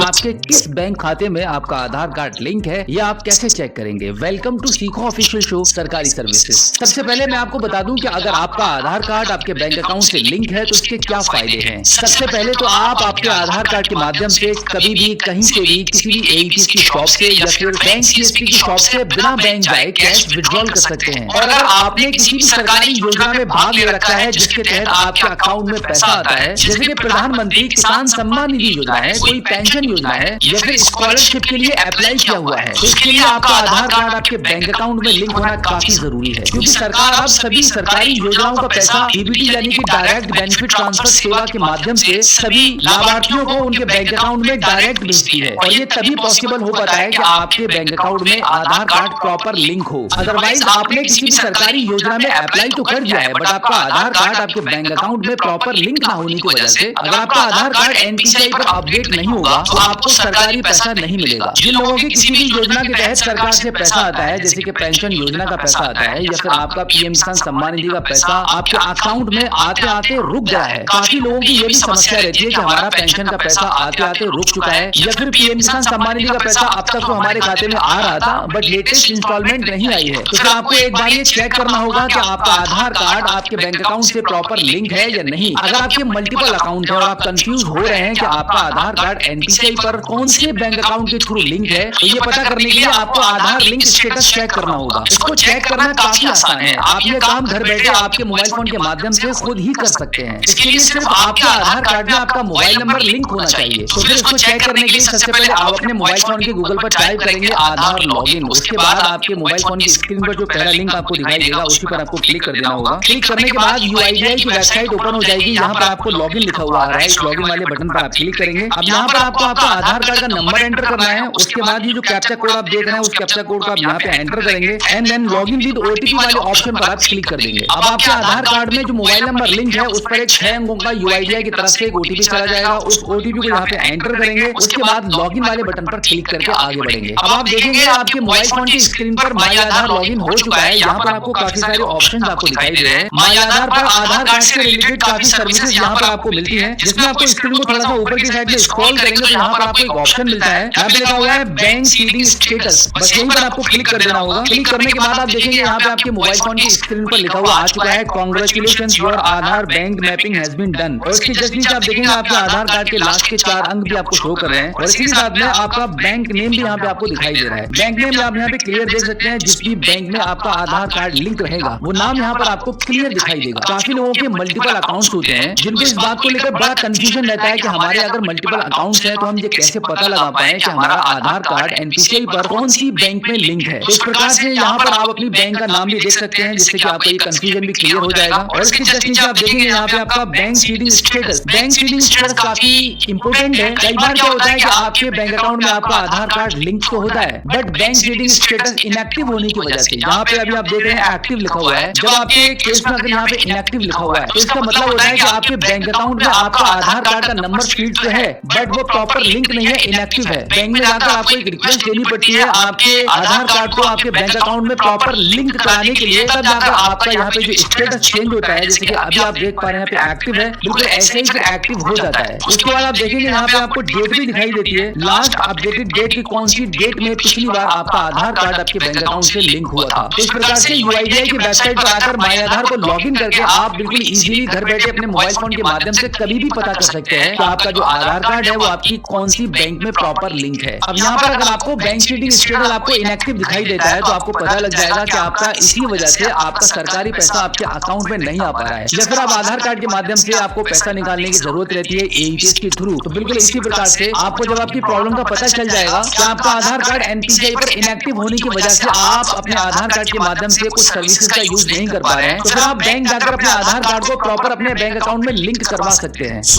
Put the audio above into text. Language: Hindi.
आपके किस बैंक खाते में आपका आधार कार्ड लिंक है, यह आप कैसे चेक करेंगे। वेलकम टू सीखो ऑफिशियल शो सरकारी सर्विसेज। सबसे पहले मैं आपको बता दूं कि अगर आपका आधार कार्ड आपके बैंक अकाउंट से लिंक है तो इसके क्या फायदे हैं। सबसे पहले तो आप आपके आधार कार्ड के माध्यम से कभी भी, कहीं से भी, किसी भी एटीएम की शॉप से या फिर बैंक सीएसपी की शॉप से बिना बैंक जाए कैश विड्रॉल कर सकते हैं। और अगर आपने किसी भी सरकारी योजना में भाग ले रखा है जिसके तहत आपके अकाउंट में पैसा आता है, जैसे कि प्रधानमंत्री किसान सम्मान निधि योजना है, कोई पेंशन योजना है या फिर स्कॉलरशिप के लिए अप्लाई किया हुआ है, तो इसके लिए आपका आधार कार्ड आपके बैंक अकाउंट में लिंक होना काफी जरूरी है। क्योंकि सरकार अब सभी सरकारी योजनाओं का पैसा डीबीटी यानी कि डायरेक्ट बेनिफिट ट्रांसफर सेवा के माध्यम से सभी लाभार्थियों को उनके बैंक अकाउंट में डायरेक्ट भेजती है। और ये तभी पॉसिबल हो पाता है कि आपके बैंक अकाउंट में आधार कार्ड प्रॉपर लिंक हो। अदरवाइज आपने किसी भी सरकारी योजना में अप्लाई तो कर दिया है, बट आपका आधार कार्ड आपके बैंक अकाउंट में प्रॉपर लिंक ना होने की वजह से अगर आपका आधार कार्ड एनपीसीआई पर अपडेट नहीं होगा तो आपको सरकारी पैसा नहीं मिलेगा। जिन लोगों की किसी भी योजना के तहत सरकार से पैसा आता है, जैसे कि पेंशन योजना का पैसा आता है या फिर आपका पीएम किसान सम्मान निधि का पैसा आपके अकाउंट में आते आते रुक गया है। काफी लोगों की ये भी समस्या रहती है कि हमारा पेंशन का पैसा आते आते रुक चुका है या फिर पीएम किसान सम्मान निधि का पैसा अब तक तो हमारे खाते में आ रहा था बट लेटेस्ट इंस्टॉलमेंट नहीं आई है। तो फिर आपको एक बार ये चेक करना होगा कि आपका आधार कार्ड आपके बैंक अकाउंट से प्रॉपर लिंक है या नहीं। अगर आपके मल्टीपल अकाउंट है और आप कंफ्यूज हो रहे हैं कि आपका आधार कार्ड एनपीसीआई पर कौन से बैंक अकाउंट के थ्रू लिंक है, तो ये पता करने के लिए आपको आधार लिंक स्टेटस चेक करना होगा। इसको चेक करना काफी आसान है। आप ये काम घर बैठे आपके मोबाइल फोन के माध्यम से खुद ही कर सकते हैं। इसके लिए सिर्फ आपके आधार कार्ड में आपका मोबाइल नंबर लिंक होना चाहिए। तो फिर इसको चेक करने के लिए सबसे पहले आप अपने मोबाइल फोन के गूगल पर टाइप करेंगे आधार लॉगिन। उसके बाद आपके मोबाइल फोन की स्क्रीन पर जो पहला लिंक आपको दिखाई देगा उसी पर आपको क्लिक कर देना होगा। क्लिक करने के बाद यूआईडीआई की वेबसाइट ओपन हो जाएगी। यहाँ पर आपको लॉगिन लिखा हुआ आ रहा है, इस लॉगिन वाले बटन पर आप क्लिक करेंगे। अब यहाँ पर आपको आपका आधार कार्ड का नंबर एंटर करना है। उसके बाद ये जो कैप्चा कोड आप देख रहे हैं उस कैप्चा कोड को आप यहाँ पे एंटर करेंगे and then login with OTP वाले ऑप्शन पर आप क्लिक कर देंगे। अब आपके आधार कार्ड में जो मोबाइल नंबर लिंक है उस पर एक 6 अंकों का यूआईडीआई की तरफ से एक ओटीपी चला जाएगा। उस ओटीपी को यहाँ पे एंटर करेंगे। उसके बाद लॉगिन वाले बटन पर क्लिक करके आगे बढ़ेंगे। अब आप देखेंगे आपके मोबाइल फोन की स्क्रीन पर माई आधार लॉगिन हो चुका है। यहाँ पर आपको काफी सारे ऑप्शन आपको दिखाई दे रहे हैं। माई आधार पर आधार कार्ड से रिलेटेड काफी सर्विसेज यहाँ पर आपको मिलती है, जिसमें आपको स्क्रीन को थोड़ा सा ऊपर की साइड में स्क्रॉल करेंगे तो यहाँ पर आपको एक ऑप्शन मिलता है। यहाँ पे लिखा हुआ है बैंक सीडिंग स्टेटस, बस यहीं पर आपको क्लिक कर देना होगा। क्लिक करने के बाद आप देखेंगे यहाँ पे आपके मोबाइल फोन की स्क्रीन पर लिखा हुआ आ चुका है congratulations your Aadhaar bank mapping has been done. और इसके जस्ट नीचे आप देखेंगे आपके आधार कार्ड के लास्ट के 4 अंक भी आपको शो कर रहे हैं और इसी के साथ में आपका बैंक नेम भी यहाँ पे आपको दिखाई दे रहा है। बैंक नेम आप यहाँ पे क्लियर देख सकते हैं। जिस भी बैंक में आपका आधार कार्ड लिंक रहेगा वो नाम यहाँ पर आपको क्लियर दिखाई देगा। काफी लोगों के मल्टीपल अकाउंट्स होते हैं जिनको इस बात को लेकर बड़ा कंफ्यूजन रहता है कि हमारे अगर मल्टीपल अकाउंट्स हैं तो हम ये कैसे पता लगा पाए कि हमारा आधार कार्ड एनपीसीआई पर कौन सी बैंक में लिंक है। तो इस प्रकार से यहाँ पर आप अपनी बैंक का नाम भी देख सकते हैं जिससे कि आपका ये कंफ्यूजन भी क्लियर हो जाएगा। और इसके जस्ट नीचे आप देखेंगे यहाँ पे आपका bank seeding status. Bank seeding status काफी इंपोर्टेंट है। कई बार क्या होता है कि आपके बैंक अकाउंट में आपका आधार कार्ड लिंक तो होता है but bank seeding status inactive होने की वजह से यहाँ पे अभी आप देख रहे हैं एक्टिव लिखा हुआ है। जब आपके केस में अगर यहाँ पे इनएक्टिव लिखा हुआ है तो इसका मतलब होता है कि आपके बैंक अकाउंट में आपका आधार कार्ड का नंबर फीड तो है बट वो प्रॉपर लिंक नहीं है, इनएक्टिव है। बैंक में जाकर आपको एक रिक्वेस्ट देनी पड़ती है आपके आधार कार्ड को आपके बैंक अकाउंट में प्रॉपर लिंक कराने के लिए, तब जाकर आपका यहाँ पे जो स्टेटस चेंज होता है। जैसे कि अभी आप देख पा रहे हैं यहाँ पे एक्टिव है, बिल्कुल ऐसे ही फिर एक्टिव हो जाता है। उसके बाद आप देखेंगे यहाँ पे आपको डेट भी दिखाई देती है, लास्ट अपडेटेड डेट की कौन सी डेट में पिछली बार आपका आधार कार्ड आपके बैंक अकाउंट से लिंक हुआ था। तो इस प्रकार से यूआईडीआई की वेबसाइट पर आकर माई आधार को लॉगिन करके आप बिल्कुल इजीली घर बैठे अपने मोबाइल फोन के माध्यम से कभी भी पता कर सकते हैं कि आपका जो आधार कार्ड है वो आपकी कौन सी बैंक में प्रॉपर लिंक है। अब यहाँ पर अगर आपको बैंक सीडिंग स्टेटस आपको इनएक्टिव दिखाई देता है तो आपको पता लग जाएगा कि आपका इसी वजह से आपका सरकारी पैसा आपके अकाउंट में नहीं आ पा रहा है या फिर आप आधार कार्ड के माध्यम से आपको पैसा निकालने की जरूरत रहती है एटीएम के थ्रू। तो बिल्कुल इसी प्रकार से आपको जब आपकी प्रॉब्लम का पता चल जाएगा कि आपका आधार कार्ड एनपीसीआई पर इनएक्टिव होने की वजह से आप अपने आधार कार्ड के माध्यम से कुछ सर्विसेज का यूज नहीं कर पा रहे हैं, तो फिर आप बैंक जाकर अपने आधार कार्ड को प्रॉपर अपने बैंक अकाउंट में लिंक करवा सकते हैं।